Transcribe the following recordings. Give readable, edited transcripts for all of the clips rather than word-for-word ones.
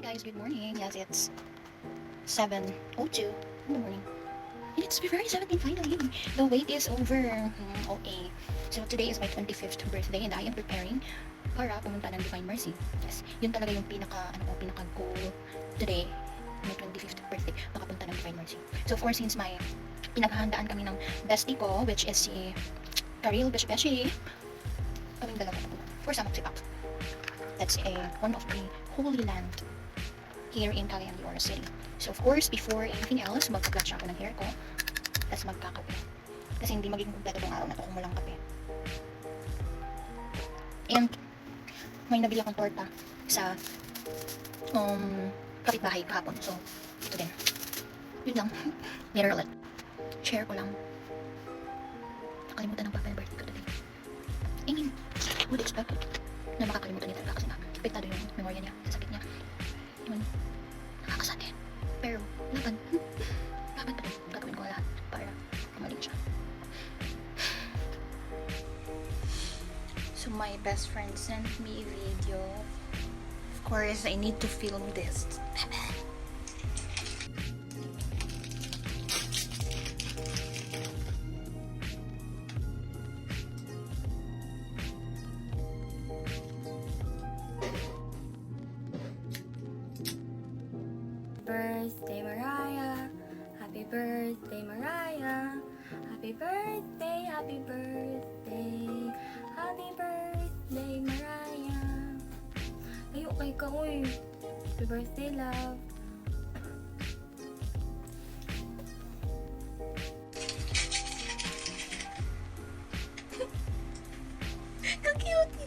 Hi guys, good morning. Yes, it's 7:02 in the morning. And it's February 17 finally. The wait is over. Okay. So today is my 25th birthday and I am preparing para pumunta ng Divine Mercy. Yes, yun talaga yung pinaka goal today. My 25th birthday, makapunta ng Divine Mercy. So of course, since may pinaghahandaan kami ng bestie ko, which is si Karil Beshi, kaming dalawa for Samok Sipak. That's one of the holy land here in Cagayan de Oro City. So of course, before anything else, magpa-clutch ako ng hair ko. Tapos magkakape. Kasi hindi magiging kumpleto tong araw na to kung walang kape. And may nabili akong torta sa kapitbahay kahapon. So, ito din. Yun lang. Later ulit. Share ko lang. Nakalimutan ng papa yung birthday ko today. I mean, would expect na makakalimutan niya talaga kasi nga, apektado yung memorya niya sa sakit niya. Yun, nakakasatin. Pero, laban. Laban pa rin. Gagawin ko lahat para kumaling siya. So, my best friend sent me a video. Of course, I need to film this. Birthday Mariah, happy birthday Mariah, happy birthday, happy birthday, happy birthday Mariah. Ay, okay ka, uy. Happy birthday, love. Ka-cute!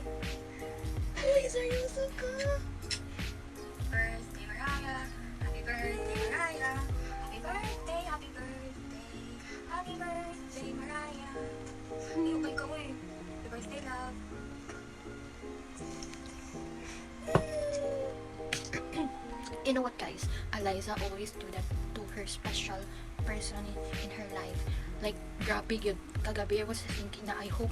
Uy, seryoso ka! Birthday Mariah, happy birthday Mariah, happy birthday, happy birthday, happy birthday Mariah. Ay, okay ka, uy. Happy birthday, love. You know what, guys? Eliza always do that to her special person in her life. Like, grabe yun. Kagabi, I was thinking na I hope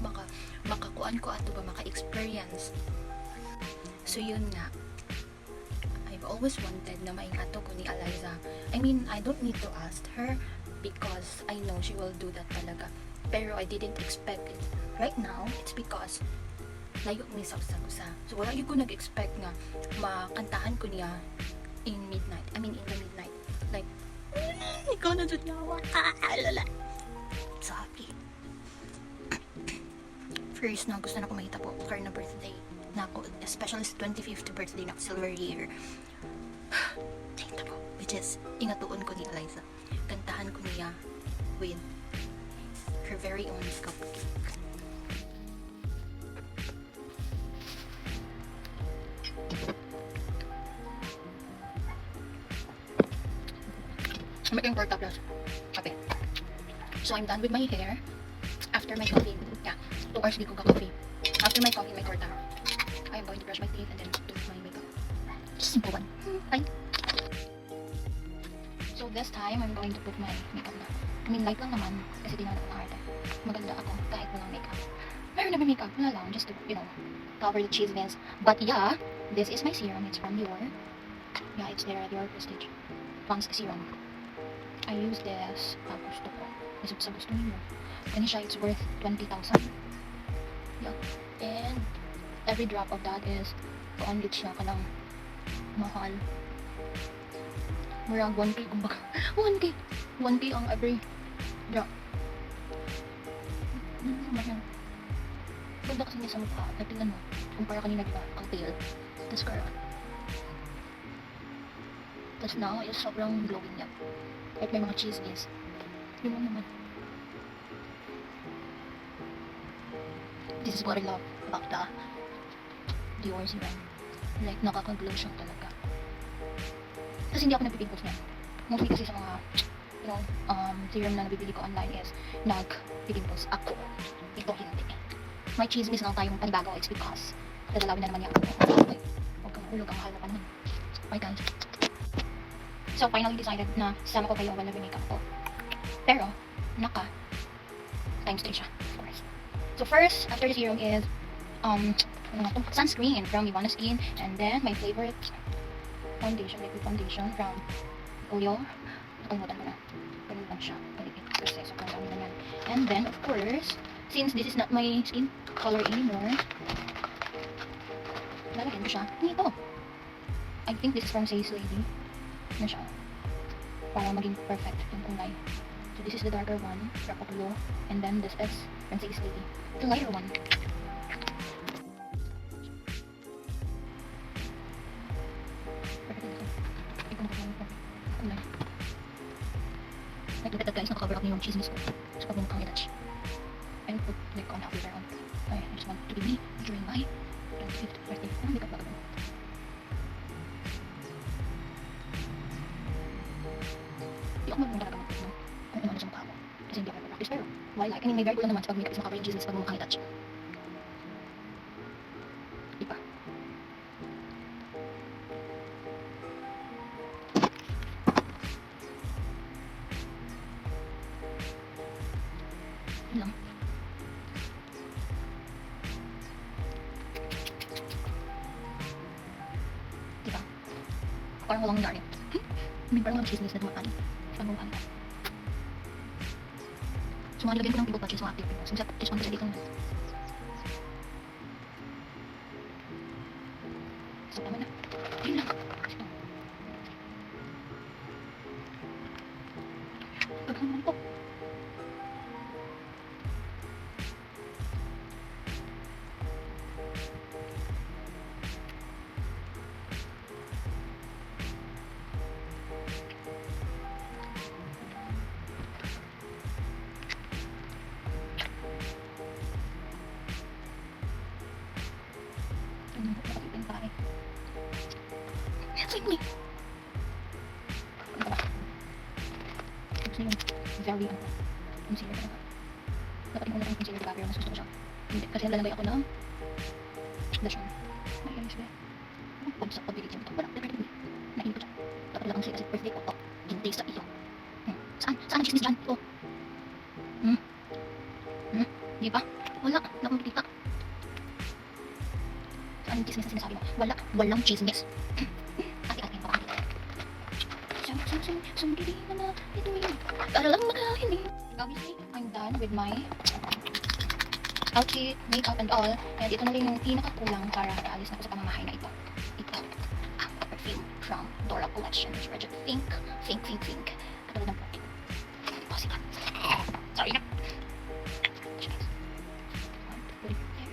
makakuan ko ato ba, maka-experience. So, yun nga. I've always wanted na maingato ko ni Eliza. I mean, I don't need to ask her because I know she will do that talaga. Pero I didn't expect it. Right now, it's because layo ni sa usa. So, wala yun ko nag-expect nga makantahan ko niya in the midnight. Like, ikaw na dyan nawa. Lala. So happy. First na gusto na ko makita po her na birthday na ako, especially sa 25th birthday na silver year. Tingnan po, which is ingatuon ko ni Eliza. Kantahan ko niya with her very own cupcake. I'm making torta plus kape. So I'm done with my hair. After my coffee, 2 hours di ko ka-coffee. After my coffee, my torta, I am going to brush my teeth and then do my makeup. Just simple one. Fine. So this time, I'm going to put my makeup na. I mean, light lang naman kasi di naman ako nakarte. Maganda ako kahit walang makeup. Meron na may makeup, wala lang, just to, cover the cheese veins. But yeah, this is my serum. It's from Dior. Yeah, it's there, Dior Prestige Pond's Serum. I use this gusto ko. Kasi sa gusto niyo. Kani siya, it's worth 20,000. Yeah. And every drop of that is paanlit siya kanang mahal. Murag 1K kumbaga. 1K. 1K ang every drop. Ganda kasi niya sa mukha. Tingnan mo. Kumpara kanina diba? Ang pale. Tapos karoon. Tapos now, is sobrang glowing niya. Like may mga chismis. Yun lang naman. This is what I love about the Dior serum. Like, nakaka-glow siya talaga. Kasi hindi ako nagpipimples niya. Mostly kasi sa mga, serum na nabibili ko online is nagpipimples ako. Ito hindi. May chismis lang tayong panibago. It's because dadalawin na naman niya ako. Okay. Huwag kang ulog ang mahal na panahon. Bye guys. So, finally decided na sasama ko kayo wala makeup ko. Pero, times 3 siya, of course. So, first, after the serum is, sunscreen from Ivana Skin. And then, my favorite, foundation, liquid foundation from Oyo. Nakalimutan ko na. Ganun lang siya. Paligid. Kasi sobrang dami na yan. And then, of course, since this is not my skin color anymore, lalagyan ko siya nito. I think this is from Say's Lady. Na siya. Para maging perfect yung kulay. So this is the darker one, Rapo Glow. And then this is from Say's Lady. The lighter one. Kulay. Like, look at that guys, naka-cover up niyo yung chismis ko. Sa pagmumukhang itouch. I put like on half on. I just want to be me during my 25th birthday. Anong makeup ba gagawin? Hindi ako marunong talaga mag-makeup, no? Kung ano sa mukha ko. Kasi hindi ako mag-practice. Pero, why like? I mean, may guard ko lang naman sa pag-makeup is makacover yung chismis sa pagmumukhang itouch. Diba? Yun lang. Diba? Parang walang nangyari. May parang walang chismis na dumaan. Pagmumukhang ito. So, mga nilagyan ko ng pivot patches mga active pimples. Except this one kasi dito naman. So, tama na. Yun lang. Gagawin naman ito. Same me. Ano ba? Kasi yung very concealer talaga. Dapat yung una yung concealer diba? Pero mas gusto ko siya. Hindi. Kasi nalalagay ako ng blush on. May alis ba? Huwag sa pability mo ito. Wala. Nahilig ko siya. Dapat lang kasi birthday ko. Oh. Hindi sa iyo. Saan? Saan ang chismis dyan? Ito. Di ba? Wala. Wala akong makikita. Saan yung chismis na sinasabi mo? Wala. Walang chismis. Ate-ate, pakakita. Sumili na na. Ito yun. Para lang makahiling. Obviously, I'm done with my outfit, makeup, and all. And ito na rin yung pinakakulang para makaalis na ako sa pamamahay na ito. Ito. Ang perfume from Dora Collection. It's Reject Pink. Pink. Katulad ng puti. Positive. Sorry na. Cheers. Put it there.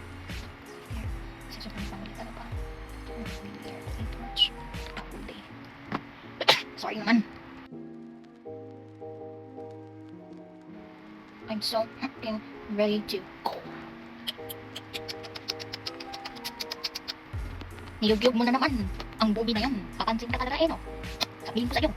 There. Kasi sobrang pamili talaga. Really there. Too much. Kapuli. Sorry naman. I'm so fucking ready to go. Niyog-yog mo na naman ang boobie na yan. Papansin ka talaga no? Sabihin ko sa'yo.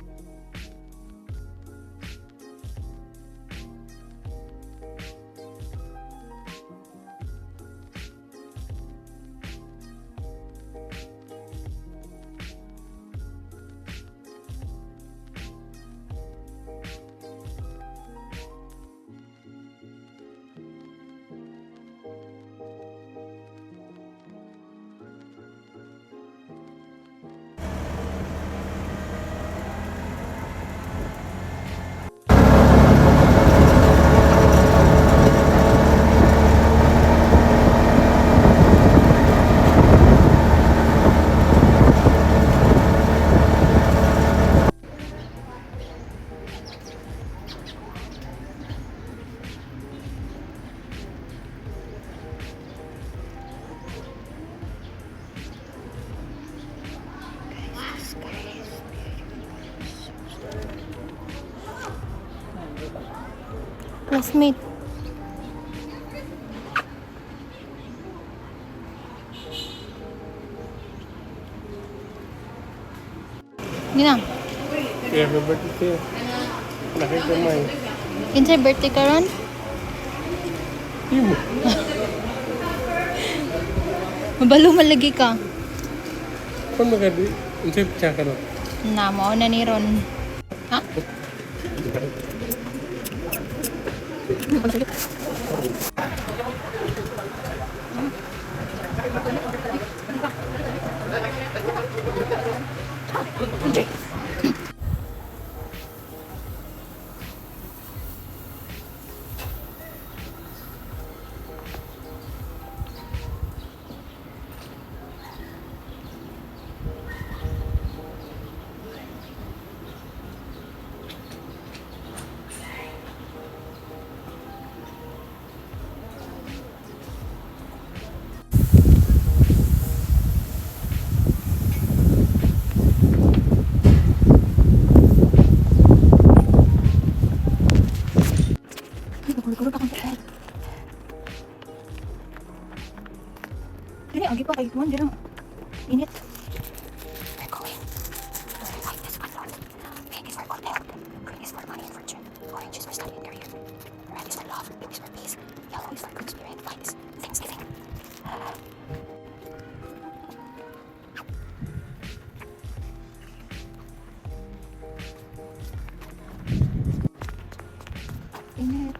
Classmate. Hindi na. Yeah, happy birthday. Nakikamay. Kinsay birthday ka ron? Yung Mabalo malagi ka. kung magadi, unsay picture ka no? Na, mao na ni ron. Ha? Nagulog-gulog akong buhay. Dili, agi pa kay Juan, dirang init. We're going. White is for love. Pink is for good health. Green is for money and fortune. Orange is for study and career. Red is for love. Blue is for peace. Yellow is for good spirit. White is Thanksgiving. Init.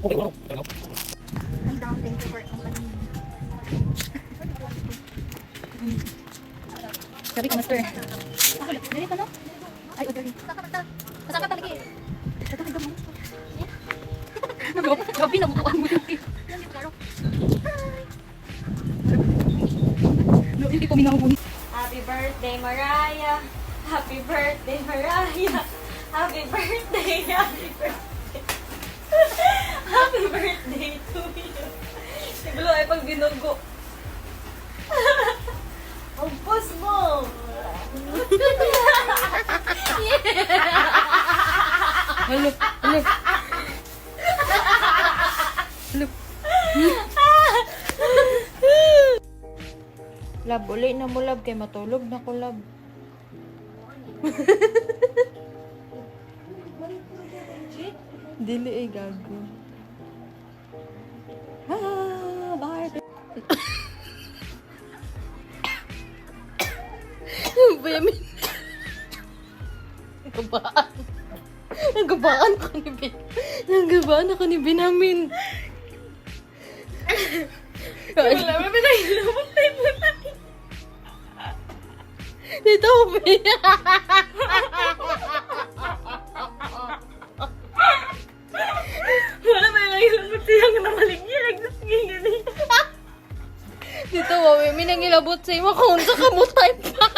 Ay, down, thank you for company. Sabi ko, master. Dali ka, no? Ay, o, dali. Masaka talaga eh. Gabi, nabukuan mo yung tip. Hindi ko minahubuni. Happy birthday, Mariah! Happy birthday, Mariah! Happy birthday! Happy birthday! Happy birthday to you! Siguro ay pag binugo. Ang pus mo! Halo, halo. Halo. Lab, uli na mo lab kay matulog na ko lab. Dili ay gago. Bakit? Bayamin. Nagabaan. Nagabaan ako ni Ben. Nagabaan ako ni Benamin. Wala, may pinahilabot tayo po natin. Dito ko Wala, may pinahilabot tayo na maligyan. Ganyan. Dito wawi, minangilabot sa ima kung sa kamutay pa.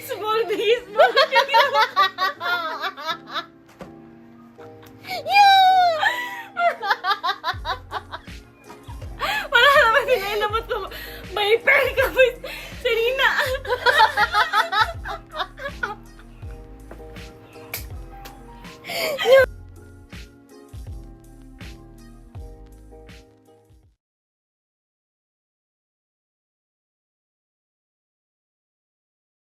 Small days, small days. Wala naman pinahilabot ko. May pair ka ba? Serena.